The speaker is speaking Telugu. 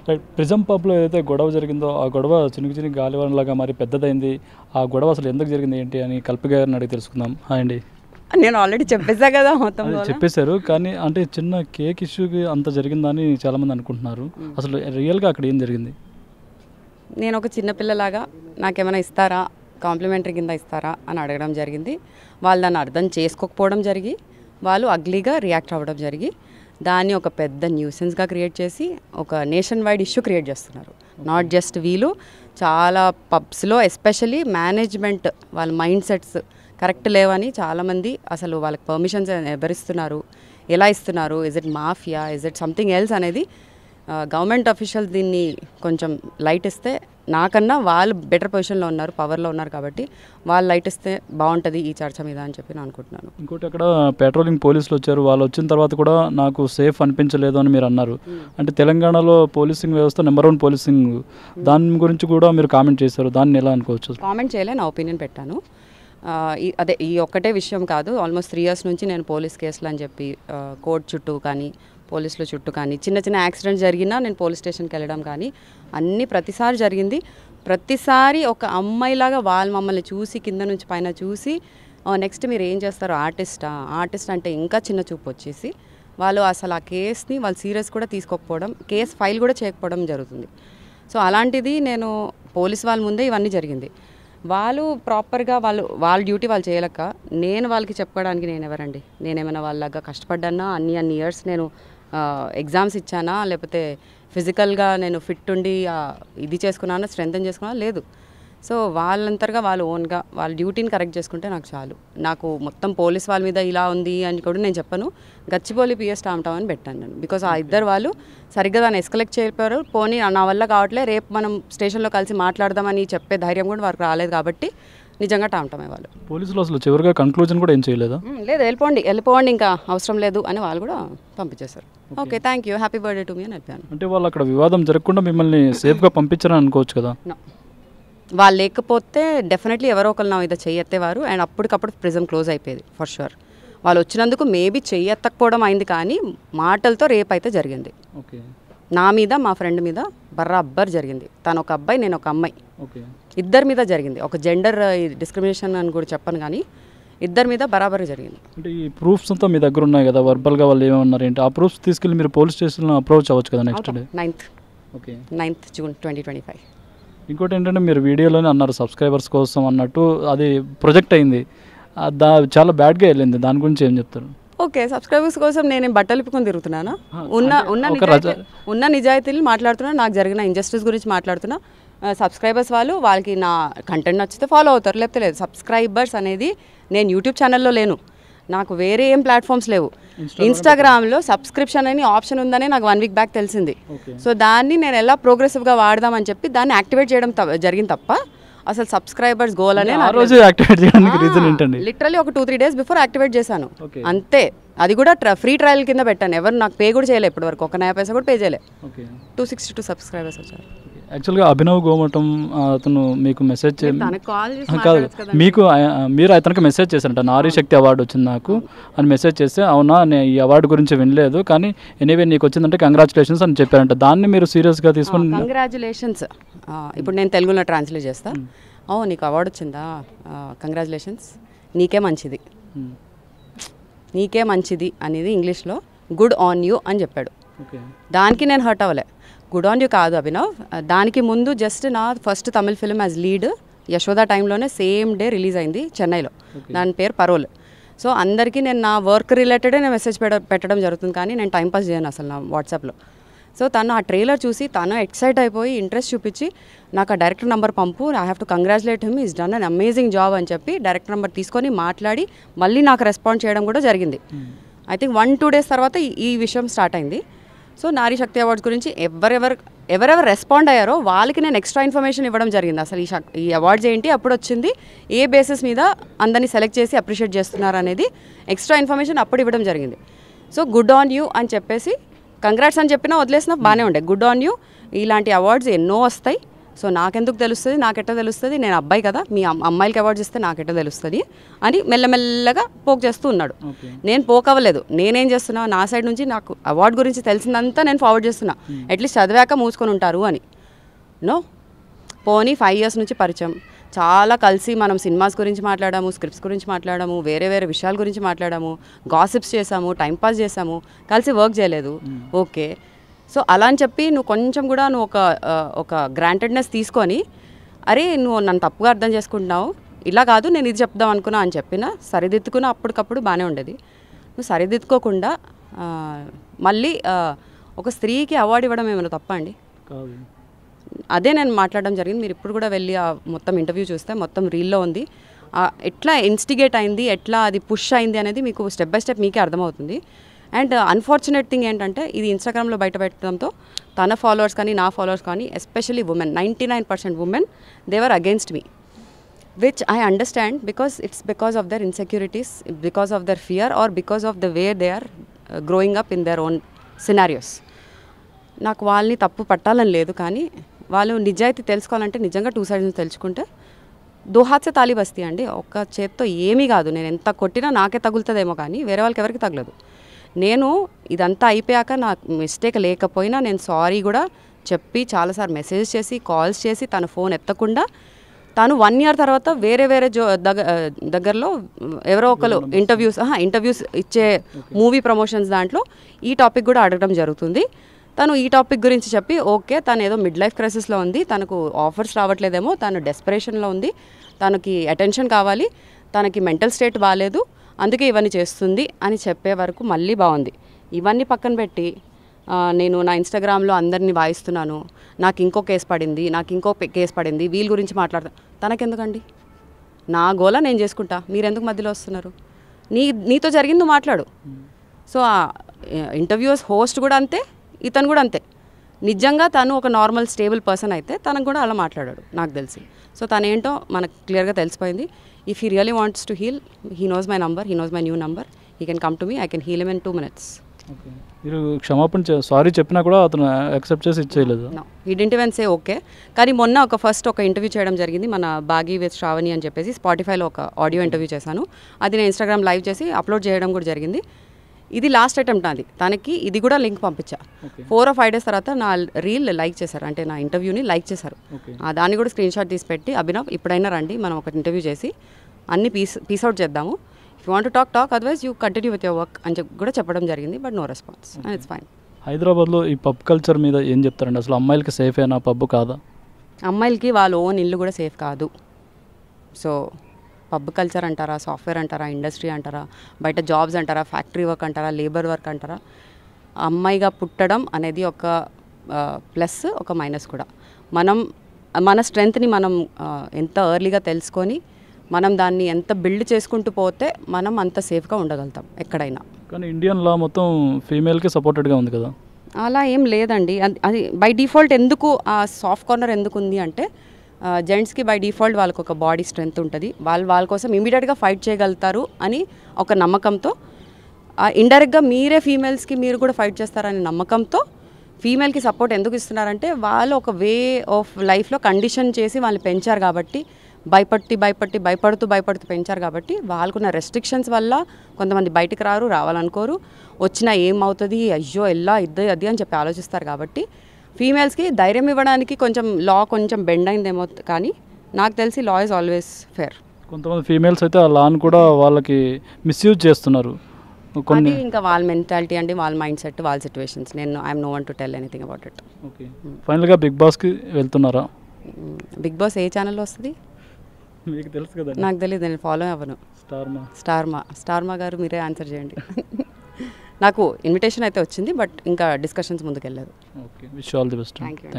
రైట్. ప్రిజం పబ్‌లో ఏదైతే గొడవ జరిగిందో, ఆ గొడవ చినుకు చినుకు గాలివానలాగా మరి పెద్దదైంది. ఆ గొడవ అసలు ఎందుకు జరిగింది ఏంటి అని కల్పి గారిని అడిగి తెలుసుకుందాం. హాయ్ అండి. నేను ఆల్రెడీ చెప్పేసా కదా మొత్తం అదే చెప్పేశారు. కానీ అంటే చిన్న కేక్ ఇష్యూకి అంత జరిగిందని చాలామంది అనుకుంటున్నారు. అసలు రియల్‌గా అక్కడ ఏం జరిగింది? నేను ఒక చిన్న పిల్లలాగా నాకేమైనా ఇస్తారా, కాంప్లిమెంటరీ కింద ఇస్తారా అని అడగడం జరిగింది. వాళ్ళు దాన్ని అర్థం చేసుకోకపోవడం జరిగి, వాళ్ళు అగ్లీగా రియాక్ట్ అవ్వడం జరిగి, దాన్ని ఒక పెద్ద న్యూసెన్స్గా క్రియేట్ చేసి ఒక నేషన్ వైడ్ ఇష్యూ క్రియేట్ చేస్తున్నారు. నాట్ జస్ట్ వీళ్ళు, చాలా పబ్స్లో ఎస్పెషలీ మేనేజ్మెంట్ వాళ్ళ మైండ్ సెట్స్ కరెక్ట్ లేవని చాలామంది అసలు వాళ్ళకి పర్మిషన్స్ ఎవరిస్తున్నారు, ఎలా ఇస్తున్నారు, is it mafia, is it something else అనేది గవర్నమెంట్ అఫీషియల్స్ దీన్ని కొంచెం లైట్ ఇస్తే, నాకన్నా వాళ్ళు బెటర్ పొజిషన్లో ఉన్నారు, పవర్లో ఉన్నారు కాబట్టి వాళ్ళు లైట్ ఇస్తే బాగుంటుంది ఈ చర్చ మీద అని చెప్పి నేను అనుకుంటున్నాను. ఇంకోటి అక్కడ పెట్రోలింగ్ పోలీసులు వచ్చారు. వాళ్ళు వచ్చిన తర్వాత కూడా నాకు సేఫ్ అనిపించలేదు అని మీరు అన్నారు. అంటే తెలంగాణలో పోలీసింగ్ వ్యవస్థ నెంబర్ 1 పోలీసింగ్, దాని గురించి కూడా మీరు కామెంట్ చేశారు. దాన్ని ఎలా అనుకోవచ్చు? కామెంట్ చేయలే, నా ఒపీనియన్ పెట్టాను. అదే ఈ ఒక్కటే విషయం కాదు, ఆల్మోస్ట్ 3 years నుంచి నేను పోలీస్ కేసులు అని చెప్పి కోర్టు చుట్టూ కానీ పోలీసుల చుట్టూ కానీ చిన్న చిన్న యాక్సిడెంట్స్ జరిగినా నేను పోలీస్ స్టేషన్కి వెళ్ళడం కానీ అన్నీ ప్రతిసారి జరిగింది. ప్రతిసారి ఒక అమ్మాయిలాగా వాళ్ళు మమ్మల్ని చూసి కింద నుంచి పైన చూసి నెక్స్ట్ మీరు ఏం చేస్తారు, ఆర్టిస్ట్ అంటే ఇంకా చిన్న చూపు వచ్చేసి వాళ్ళు అసలు ఆ కేసుని వాళ్ళు సీరియస్ కూడా తీసుకోకపోవడం, కేసు ఫైల్ కూడా చేయకపోవడం జరుగుతుంది. సో అలాంటిది నేను పోలీస్ వాళ్ళ ముందే ఇవన్నీ జరిగింది. వాళ్ళు ప్రాపర్గా వాళ్ళ డ్యూటీ వాళ్ళు చేయలేక నేను వాళ్ళకి చెప్పుకోవడానికి నేను ఎవరండి? నేనేమైనా వాళ్ళగా కష్టపడ్డానా? అన్ని ఇయర్స్ నేను ఎగ్జామ్స్ ఇచ్చానా, లేకపోతే ఫిజికల్గా నేను ఫిట్ ఉండి ఇది చేసుకున్నానా, స్ట్రెంథన్ చేసుకున్నా? లేదు. సో వాళ్ళంతగా వాళ్ళు ఓన్గా వాళ్ళ డ్యూటీని కరెక్ట్ చేసుకుంటే నాకు చాలు. నాకు మొత్తం పోలీస్ వాళ్ళ మీద ఇలా ఉంది అని కూడా నేను చెప్పను. గచ్చిబౌలి పిఎస్ టామ్ అని పెట్టాను నేను. బికాస్ ఆ ఇద్దరు వాళ్ళు సరిగ్గా దాన్ని ఎస్కలెక్ట్ చేయకపోయారు. పోనీ నా వల్ల కావట్లే, రేపు మనం స్టేషన్లో కలిసి మాట్లాడదామని చెప్పే ధైర్యం కూడా వారికి రాలేదు కాబట్టి నిజంగా టామ్టమే వాళ్ళు. పోలీసులు అసలు చివరిగా కంక్లూజన్ కూడా ఏం చేయలేదా? లేదు, వెళ్ళిపోండి ఇంకా అవసరం లేదు అని వాళ్ళు కూడా పంపించేశారు. Okay, thank you, happy birthday to me అని చెప్పాను. అంటే వాళ్ళు అక్కడ వివాదం జరగకుండా మిమ్మల్ని సేఫ్గా పంపించారని అనుకోవచ్చు కదా? వాళ్ళు లేకపోతే డెఫినెట్లీ ఎవరో ఒకరు నా మీద చెయ్యెత్తేవారు అండ్ అప్పటికప్పుడు ప్రిజం క్లోజ్ అయిపోయేది ఫర్ షూర్. వాళ్ళు వచ్చినందుకు మేబీ చెయ్యెత్తకపోవడం అయింది, కానీ మాటలతో రేప్ అయితే జరిగింది. ఓకే. నా మీద మా ఫ్రెండ్ మీద బర్రాబ్బర్ జరిగింది. తను ఒక అబ్బాయి, నేను ఒక అమ్మాయి, ఇద్దరి మీద జరిగింది. ఒక జెండర్ డిస్క్రిమినేషన్ అని కూడా చెప్పను, కానీ ఇద్దరి మీద బరాబర్ జరిగింది. అంటే ఈ ప్రూఫ్స్ అంతా మీ దగ్గర ఉన్నాయి కదా, వర్బల్గా వాళ్ళు ఏమన్నారు ఏంటి? ఆ ప్రూఫ్స్ తీసుకెళ్ళి మీరు పోలీస్ స్టేషన్లో అప్రోచ్ అవ్వచ్చు కదా నెక్స్ట్ డే? 9th June 2025. ఇంకోటి ఏంటంటే మీరు వీడియోలోనే అన్నారు సబ్స్క్రైబర్స్ కోసం అన్నట్టు, అది ప్రొజెక్ట్ అయింది, చాలా బ్యాడ్గా వెళ్ళింది. దాని గురించి ఏం చెప్తారు? ఓకే, సబ్స్క్రైబర్స్ కోసం నేను బట్టలు ఇప్పుకొని తిరుగుతున్నానా? ఉన్న నిజాయితీలు మాట్లాడుతున్నా, నాకు జరిగిన ఇంజస్టిస్ గురించి మాట్లాడుతున్నా. సబ్స్క్రైబర్స్ వాళ్ళకి నా కంటెంట్ నచ్చితే ఫాలో అవుతారు, లేకపోతే లేదు. సబ్స్క్రైబర్స్ అనేది నేను యూట్యూబ్ ఛానల్లో లేను, నాకు వేరే ఏం ప్లాట్ఫామ్స్ లేవు. ఇన్స్టాగ్రామ్లో సబ్స్క్రిప్షన్ అని ఆప్షన్ ఉందని నాకు 1 week బ్యాక్ తెలిసింది. సో దాన్ని నేను ఎలా ప్రోగ్రెసివ్గా వాడదామని చెప్పి దాన్ని యాక్టివేట్ చేయడం జరిగింది తప్ప అసలు సబ్స్క్రైబర్స్ గోల్ అనే లిటరలీ ఒక 2-3 days బిఫోర్ యాక్టివేట్ చేశాను అంతే. అది కూడా ఫ్రీ ట్రయల్ కింద పెట్టాను. ఎవరు నాకు పే కూడా చేయలేదు ఇప్పటి వరకు, 1 పైసా కూడా పే చేయలేదు. 262 సబ్స్క్రైబర్స్ వచ్చారు. యాక్చువల్గా అభినవ్ గోమటం అతను మీకు మెసేజ్ కాదు, మీరు అతనికి మెసేజ్ చేశారంట, నారీ శక్తి అవార్డు వచ్చింది నాకు అని మెసేజ్ చేస్తే, అవునా నేను ఈ అవార్డు గురించి వినలేదు కానీ ఎనీవే నీకు వచ్చిందంటే కంగ్రాచులేషన్స్ అని చెప్పారంట. దాన్ని మీరు సీరియస్గా తీసుకుని కంగ్రాచులేషన్స్ ఇప్పుడు నేను తెలుగులో ట్రాన్స్లేట్ చేస్తా. నీకు అవార్డు వచ్చిందా, కంగ్రాచులేషన్స్, నీకే మంచిది అనేది ఇంగ్లీష్లో గుడ్ ఆన్ యూ అని చెప్పాడు. దానికి నేను హర్ట్ అవ్వలే. గుడ్ ఆన్ యూ కాదు అభినవ్, దానికి ముందు జస్ట్ నా first Tamil film as lead Yashoda టైంలోనే సేమ్ డే రిలీజ్ అయింది చెన్నైలో. దాని పేరు పరోల్. సో అందరికీ నేను నా వర్క్ రిలేటెడే నేను మెసేజ్ పెట్టడం జరుగుతుంది, కానీ నేను టైంపాస్ చేయను అసలు నా వాట్సాప్లో. సో తను ఆ ట్రైలర్ చూసి తను ఎక్సైట్ అయిపోయి ఇంట్రెస్ట్ చూపించి నాకు ఆ director number pump, I have to congratulate him, is done an amazing job అని చెప్పి డైరెక్టర్ నెంబర్ తీసుకొని మాట్లాడి మళ్ళీ నాకు రెస్పాండ్ చేయడం కూడా జరిగింది. ఐ థింక్ 1-2 days తర్వాత ఈ విషయం స్టార్ట్ అయింది. సో నారీ శక్తి అవార్డ్స్ గురించి ఎవరెవరు రెస్పాండ్ అయ్యారో వాళ్ళకి నేను ఎక్స్ట్రా ఇన్ఫర్మేషన్ ఇవ్వడం జరిగింది. అసలు ఈ అవార్డ్స్ ఏంటి, అప్పుడు వచ్చింది, ఏ బేసిస్ మీద అందరినీ సెలెక్ట్ చేసి అప్రిషియేట్ చేస్తున్నారు అనేది ఎక్స్ట్రా ఇన్ఫర్మేషన్ అప్పుడు ఇవ్వడం జరిగింది. సో గుడ్ ఆన్ యూ అని చెప్పేసి కంగ్రాట్స్ అని చెప్పినా వదిలేసినా బాగానే ఉండే. గుడ్ ఆన్ యూ, ఇలాంటి అవార్డ్స్ ఎన్నో వస్తాయి. సో నాకెందుకు తెలుస్తుంది, నాకెట్లా తెలుస్తుంది, నేను అబ్బాయి కదా, మీ అమ్మాయిలకి అవార్డ్స్ ఇస్తే నాకెట్లా తెలుస్తుంది అని మెల్లమెల్లగా పోక్ చేస్తూ ఉన్నాడు. నేను పోక్ అవ్వలేదు, నేనేం చేస్తున్నా, నా సైడ్ నుంచి నాకు అవార్డు గురించి తెలిసిందంతా నేను ఫార్వర్డ్ చేస్తున్నా, అట్లీస్ట్ చదివాక మూసుకొని ఉంటారు అని. నో, పోనీ 5 years నుంచి పరిచయం, చాలా కలిసి మనం సినిమాస్ గురించి మాట్లాడాము, స్క్రిప్ట్స్ గురించి మాట్లాడాము, వేరే వేరే విషయాల గురించి మాట్లాడాము, గాసిప్స్ చేసాము, టైంపాస్ చేసాము, కలిసి వర్క్ చేయలేదు. ఓకే, సో అలా అని చెప్పి నువ్వు కొంచెం కూడా నువ్వు ఒక గ్రాంటెడ్నెస్ తీసుకొని, అరే నువ్వు నన్ను తప్పుగా అర్థం చేసుకుంటున్నావు, ఇలా కాదు నేను ఇది చెప్దాం అనుకున్నా అని చెప్పినా సరిదిద్దుకున్నా అప్పటికప్పుడు బాగానే ఉండేది. నువ్వు సరిదిద్దుకోకుండా మళ్ళీ ఒక స్త్రీకి అవార్డు ఇవ్వడం ఏమైనా తప్ప అండి? అదే నేను మాట్లాడడం జరిగింది. మీరు ఇప్పుడు కూడా వెళ్ళి మొత్తం ఇంటర్వ్యూ చూస్తే మొత్తం రీల్లో ఉంది. ఎట్లా ఇన్స్టిగేట్ అయింది, ఎట్లా అది పుష్ అయింది అనేది మీకు స్టెప్ బై స్టెప్ మీకే అర్థమవుతుంది. అండ్ అన్ఫార్చునేట్ థింగ్ ఏంటంటే ఇది ఇన్స్టాగ్రామ్లో బయట పెట్టడంతో తన ఫాలోవర్స్ కానీ నా ఫాలోవర్స్ కానీ especially women, 99% women they were against me, which I understand because it's because of their insecurities, because of their fear or because of the way they are growing up in their own scenarios. నాకు వాళ్ళని తప్పు పట్టాలని లేదు, కానీ వాళ్ళు నిజాయితీ తెలుసుకోవాలంటే నిజంగా 2 sides నుంచి తెలుసుకుంటే దో హాత్ సే తాళీ బస్తీ అండి. ఒక్క చేత్తో ఏమీ కాదు, నేను ఎంత కొట్టినా నాకే తగులుతుందేమో కానీ వేరే వాళ్ళకి ఎవరికి తగలదు. నేను ఇదంతా అయిపోయాక నాకు మిస్టేక్ లేకపోయినా నేను సారీ కూడా చెప్పి చాలాసార్లు మెసేజ్ చేసి కాల్స్ చేసి తన ఫోన్ ఎత్తకుండా తను 1 year తర్వాత వేరే వేరే దగ్గరలో ఎవరో ఒకరు ఇంటర్వ్యూస్ ఇచ్చే మూవీ ప్రమోషన్స్ దాంట్లో ఈ టాపిక్ కూడా అడగడం జరుగుతుంది. తను ఈ టాపిక్ గురించి చెప్పి ఓకే తను ఏదో మిడ్ లైఫ్ క్రైసిస్లో ఉంది, తనకు ఆఫర్స్ రావట్లేదేమో, తను డెస్పరేషన్లో ఉంది, తనకి అటెన్షన్ కావాలి, తనకి మెంటల్ స్టేట్ బాగాలేదు, అందుకే ఇవన్నీ చేస్తుంది అని చెప్పే వరకు మళ్ళీ బాగుంది. ఇవన్నీ పక్కన పెట్టి నేను నా ఇన్స్టాగ్రామ్లో అందరినీ వాయిస్తున్నాను, నాకు ఇంకో కేసు పడింది, నాకు ఇంకో కేసు పడింది, వీళ్ళ గురించి మాట్లాడతా, తనకెందుకండి? నా గోల నేను చేసుకుంటా, మీరెందుకు మధ్యలో వస్తున్నారు? నీతో జరిగింది నువ్వు మాట్లాడు. సో ఆ ఇంటర్వ్యూస్ హోస్ట్ కూడా అంతే, ఇతను కూడా అంతే. నిజంగా తను ఒక నార్మల్ స్టేబుల్ పర్సన్ అయితే తనకు కూడా అలా మాట్లాడాడు నాకు తెలిసి. సో తనేంటో మనకు క్లియర్గా తెలిసిపోయింది. If he really wants to heal, he knows my number, he knows my new number, he can come to me, I can heal him in 2 minutes. మీరు క్షమాపణ సారీ చెప్పినా కూడా అతను యాక్సెప్ట్ చేసి ఇచ్చేయలేదు. He didn't even say okay. కానీ మొన్న ఒక ఇంటర్వ్యూ చేయడం జరిగింది మన బాగి విత్ శ్రావణి అని చెప్పేసి స్పాటిఫైలో ఒక ఆడియో ఇంటర్వ్యూ చేశాను. అది నేను ఇన్స్టాగ్రామ్ లైవ్ చేసి అప్లోడ్ చేయడం కూడా జరిగింది. ఇది లాస్ట్ అటెంప్ట్ నాది. తనకి ఇది కూడా లింక్ పంపించా. 4 or 5 days తర్వాత నా రీల్ లైక్ చేశారు, అంటే నా ఇంటర్వ్యూని లైక్ చేశారు. దాన్ని కూడా స్క్రీన్ షాట్ తీసి పెట్టి, అభినవ్ ఇప్పుడైనా రండి మనం ఒక ఇంటర్వ్యూ చేసి అన్ని పీస్ అవుట్ చేద్దాము, if you want to talk otherwise you continue with your work అని కూడా చెప్పడం జరిగింది. But no response and it's fine. హైదరాబాద్లో ఈ పబ్ కల్చర్ మీద ఏం చెప్తారండి? అసలు అమ్మాయిలకి సేఫ్ అయినా పబ్ కాదా? అమ్మాయిలకి వాళ్ళ ఓన్ ఇల్లు కూడా సేఫ్ కాదు. సో పబ్ కల్చర్ అంటారా, సాఫ్ట్వేర్ అంటారా, ఇండస్ట్రీ అంటారా, బయట జాబ్స్ అంటారా, ఫ్యాక్టరీ వర్క్ అంటారా, లేబర్ వర్క్ అంటారా, అమ్మాయిగా పుట్టడం అనేది ఒక ప్లస్, ఒక మైనస్ కూడా. మన స్ట్రెంగ్త్ని మనం ఎంత ఎర్లీగా తెలుసుకొని మనం దాన్ని ఎంత బిల్డ్ చేసుకుంటూ పోతే మనం అంత సేఫ్గా ఉండగలుగుతాం ఎక్కడైనా. కానీ ఇండియన్ లా మొత్తం ఫీమేల్కి సపోర్టెడ్గా ఉంది కదా? అలా ఏం లేదండి. అది బై డిఫాల్ట్ ఎందుకు ఆ సాఫ్ట్ కార్నర్ ఎందుకు ఉంది అంటే, జెంట్స్కి బై డిఫాల్ట్ వాళ్ళకు ఒక బాడీ స్ట్రెంగ్త్ ఉంటుంది, వాళ్ళ కోసం ఇమీడియట్గా ఫైట్ చేయగలుగుతారు అని ఒక నమ్మకంతో, ఇండైరెక్ట్గా మీరే ఫీమేల్స్కి మీరు కూడా ఫైట్ చేస్తారనే నమ్మకంతో ఫీమేల్కి సపోర్ట్ ఎందుకు ఇస్తున్నారంటే, వాళ్ళు ఒక వే ఆఫ్ లైఫ్లో కండిషన్ చేసి వాళ్ళు పెంచారు కాబట్టి, భయపడుతూ పెంచారు కాబట్టి, వాళ్ళకున్న రెస్ట్రిక్షన్స్ వల్ల కొంతమంది బయటికి రావాలనుకోరు, వచ్చినా ఏమవుతుంది, అయ్యో ఎలా అది అని చెప్పి ఆలోచిస్తారు. కాబట్టి ఫీమేల్స్కి ధైర్యం ఇవ్వడానికి కొంచెం బెండ్ అయిందేమో, కానీ నాకు తెలిసి లా ఈజ్ ఆల్వేస్ ఫేర్. కొంతమంది ఫీమేల్స్ అయితే ఆ లాని కూడా వాళ్ళకి మిస్యూజ్ చేస్తున్నారు. అది ఇంకా వాళ్ళ మెంటాలిటీ అండి, వాళ్ళ మైండ్ సెట్, వాళ్ళ situations. I'm no one to tell anything about it. Okay, ఫైనల్గా బిగ్ బాస్కి వెళ్తున్నారా? బిగ్ బాస్ ఏ ఛానల్లో వస్తుంది మీకు తెలుసు కదా? నాకు తెలియదు, నేను ఫాలో అవ్వను. స్టార్మా గారు మీరే ఆన్సర్ చేయండి. నాకు ఇన్విటేషన్ అయితే వచ్చింది, బట్ ఇంకా డిస్కషన్స్ ముందుకు వెళ్ళలేదు. Okay, wish all the best. Thank you.